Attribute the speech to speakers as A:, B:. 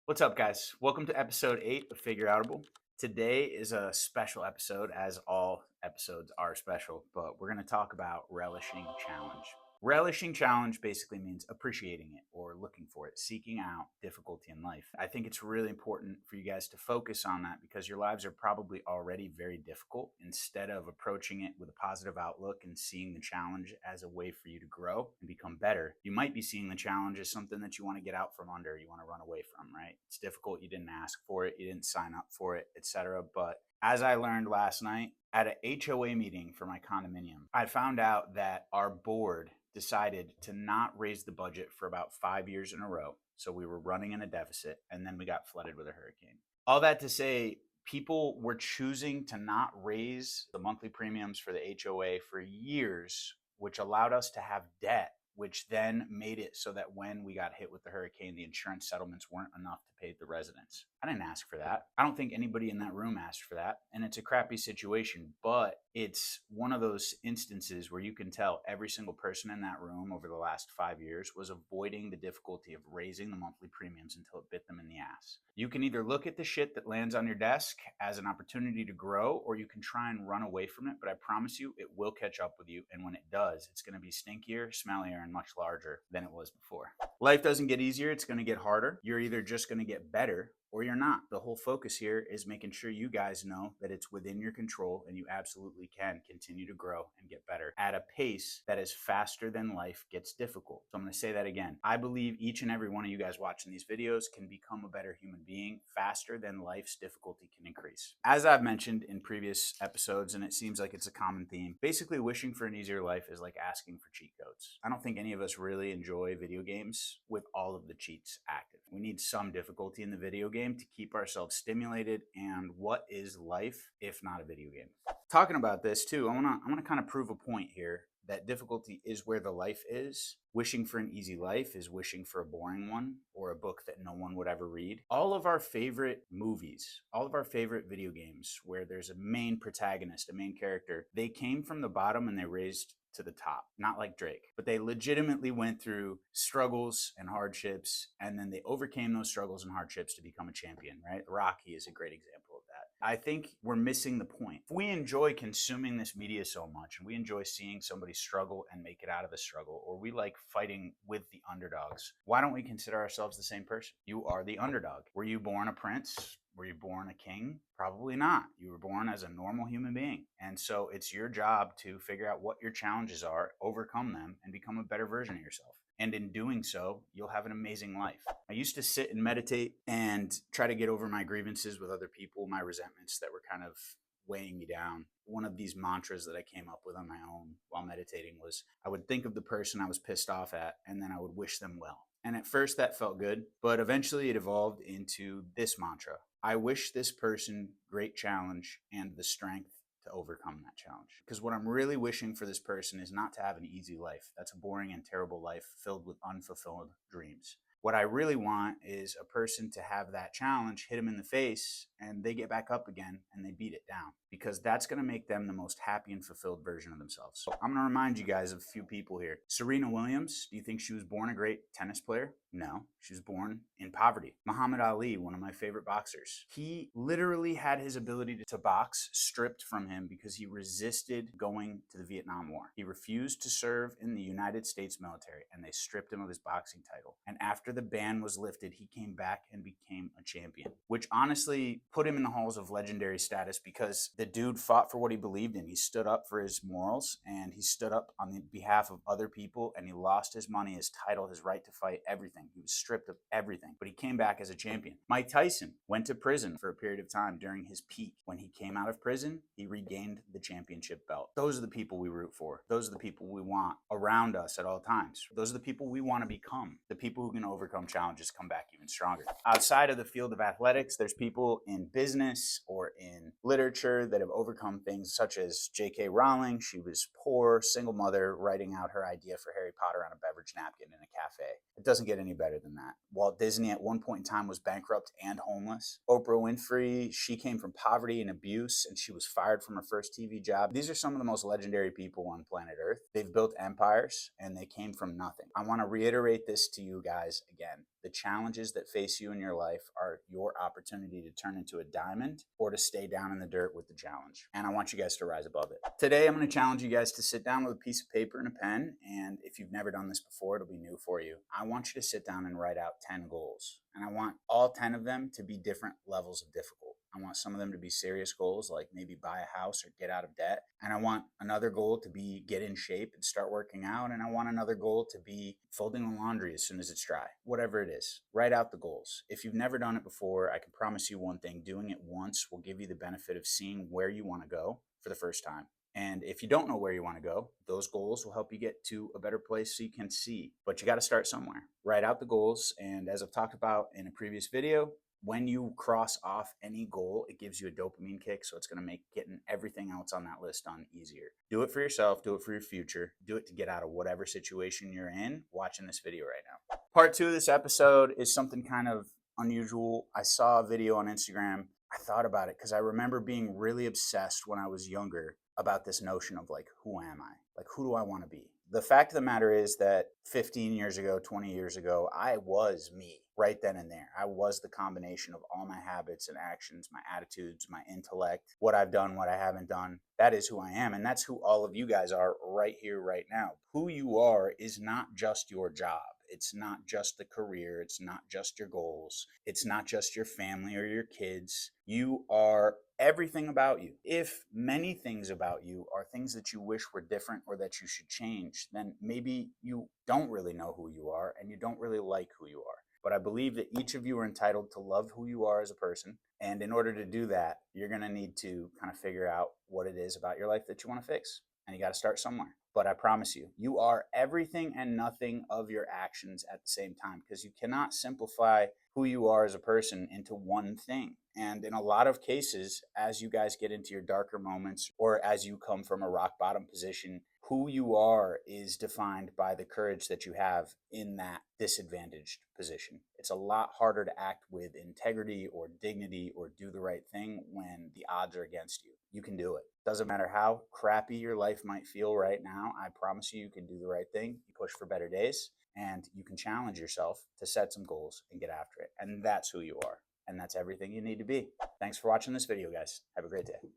A: What's up, guys? Welcome to episode 8 of Figureoutable. Today is a special episode, as all episodes are special, but we're going to talk about Relishing Challenge. Relishing Challenge basically means appreciating it or looking for it, seeking out difficulty in life. I think it's really important for you guys to focus on that because your lives are probably already very difficult. Instead of approaching it with a positive outlook and seeing the challenge as a way for you to grow and become better, you might be seeing the challenge as something that you want to get out from under, you want to run away from, right? It's difficult, you didn't ask for it, you didn't sign up for it, etc. But as I learned last night at an HOA meeting for my condominium, I found out that our board decided to not raise the budget for about 5 years in a row. So we were running in a deficit, and then we got flooded with a hurricane. All that to say, people were choosing to not raise the monthly premiums for the HOA for years, which allowed us to have debt, which then made it so that when we got hit with the hurricane, the insurance settlements weren't enough to pay the residents. I didn't ask for that. I don't think anybody in that room asked for that. And it's a crappy situation, but it's one of those instances where you can tell every single person in that room over the last 5 years was avoiding the difficulty of raising the monthly premiums until it bit them in the ass. You can either look at the shit that lands on your desk as an opportunity to grow, or you can try and run away from it. But I promise you, it will catch up with you. And when it does, it's going to be stinkier, smellier, and much larger than it was before. Life doesn't get easier, it's going to get harder. You're either just going to get better or you're not. The whole focus here is making sure you guys know that it's within your control and you absolutely can continue to grow and get better at a pace that is faster than life gets difficult. So I'm going to say that again. I believe each and every one of you guys watching these videos can become a better human being faster than life's difficulty can increase. As I've mentioned in previous episodes, and it seems like it's a common theme, basically wishing for an easier life is like asking for cheat codes. I don't think any of us really enjoy video games with all of the cheats active. We need some difficulty in the video game to keep ourselves stimulated. And what is life if not a video game? Talking about this too, I want to kind of prove a point here that difficulty is where the life is. Wishing for an easy life is wishing for a boring one or a book that no one would ever read. All of our favorite movies, all of our favorite video games where there's a main protagonist, a main character, they came from the bottom and they raised to the top, not like Drake, but they legitimately went through struggles and hardships, and then they overcame those struggles and hardships to become a champion, right? Rocky is a great example of that. I think we're missing the point. If we enjoy consuming this media so much and we enjoy seeing somebody struggle and make it out of the struggle, or we like fighting with the underdogs, why don't we consider ourselves the same person? You are the underdog. Were you born a prince? Were you born a king? Probably not. You were born as a normal human being. And so it's your job to figure out what your challenges are, overcome them, and become a better version of yourself. And in doing so, you'll have an amazing life. I used to sit and meditate and try to get over my grievances with other people, my resentments that were kind of weighing me down. One of these mantras that I came up with on my own while meditating was I would think of the person I was pissed off at, and then I would wish them well. And at first that felt good, but eventually it evolved into this mantra. I wish this person great challenge and the strength to overcome that challenge. Because what I'm really wishing for this person is not to have an easy life. That's a boring and terrible life filled with unfulfilled dreams. What I really want is a person to have that challenge hit them in the face and they get back up again and they beat it down, because that's going to make them the most happy and fulfilled version of themselves. So I'm going to remind you guys of a few people here. Serena Williams, do you think she was born a great tennis player? No, she was born in poverty. Muhammad Ali, one of my favorite boxers, he literally had his ability to box stripped from him because he resisted going to the Vietnam War. He refused to serve in the United States military and they stripped him of his boxing title. And after the ban was lifted, he came back and became a champion, which honestly put him in the halls of legendary status because the dude fought for what he believed in. He stood up for his morals and he stood up on the behalf of other people, and he lost his money, his title, his right to fight, everything. He was stripped of everything, but he came back as a champion. Mike Tyson went to prison for a period of time during his peak. When he came out of prison, he regained the championship belt. Those are the people we root for. Those are the people we want around us at all times. Those are the people we want to become. The people who can overcome challenges, come back even stronger. Outside of the field of athletics, there's people in business or in literature that have overcome things such as J.K. Rowling. She was poor, single mother, writing out her idea for Harry Potter on a beverage napkin in a cafe. It doesn't get any better than that. Walt Disney at one point in time was bankrupt and homeless. Oprah Winfrey, she came from poverty and abuse, and she was fired from her first TV job. These are some of the most legendary people on planet Earth. They've built empires, and they came from nothing. I want to reiterate this to you guys again. The challenges that face you in your life are your opportunity to turn into a diamond or to stay down in the dirt with the challenge. And I want you guys to rise above it. Today, I'm going to challenge you guys to sit down with a piece of paper and a pen. And if you've never done this before, it'll be new for you. I want you to sit down and write out 10 goals. And I want all 10 of them to be different levels of difficult. I want some of them to be serious goals, like maybe buy a house or get out of debt. And I want another goal to be get in shape and start working out. And I want another goal to be folding the laundry as soon as it's dry. Whatever it is, write out the goals. If you've never done it before, I can promise you one thing: doing it once will give you the benefit of seeing where you want to go for the first time. And if you don't know where you want to go, those goals will help you get to a better place so you can see. But you got to start somewhere. Write out the goals. And as I've talked about in a previous video, when you cross off any goal, it gives you a dopamine kick. So it's going to make getting everything else on that list done easier. Do it for yourself. Do it for your future. Do it to get out of whatever situation you're in watching this video right now. Part 2 of this episode is something kind of unusual. I saw a video on Instagram. I thought about it because I remember being really obsessed when I was younger about this notion of like, who am I? Like, who do I want to be? The fact of the matter is that 15 years ago, 20 years ago, I was me right then and there. I was the combination of all my habits and actions, my attitudes, my intellect, what I've done, what I haven't done. That is who I am. And that's who all of you guys are right here, right now. Who you are is not just your job. It's not just the career. It's not just your goals. It's not just your family or your kids. You are everything about you. If many things about you are things that you wish were different or that you should change, then maybe you don't really know who you are and you don't really like who you are. But I believe that each of you are entitled to love who you are as a person. And in order to do that, you're going to need to kind of figure out what it is about your life that you want to fix. And you got to start somewhere. But I promise you, you are everything and nothing of your actions at the same time, because you cannot simplify who you are as a person into one thing. And in a lot of cases, as you guys get into your darker moments or as you come from a rock bottom position, who you are is defined by the courage that you have in that disadvantaged position. It's a lot harder to act with integrity or dignity or do the right thing when the odds are against you. You can do it. Doesn't matter how crappy your life might feel right now. I promise you, you can do the right thing. You push for better days and you can challenge yourself to set some goals and get after it. And that's who you are. And that's everything you need to be. Thanks for watching this video, guys. Have a great day.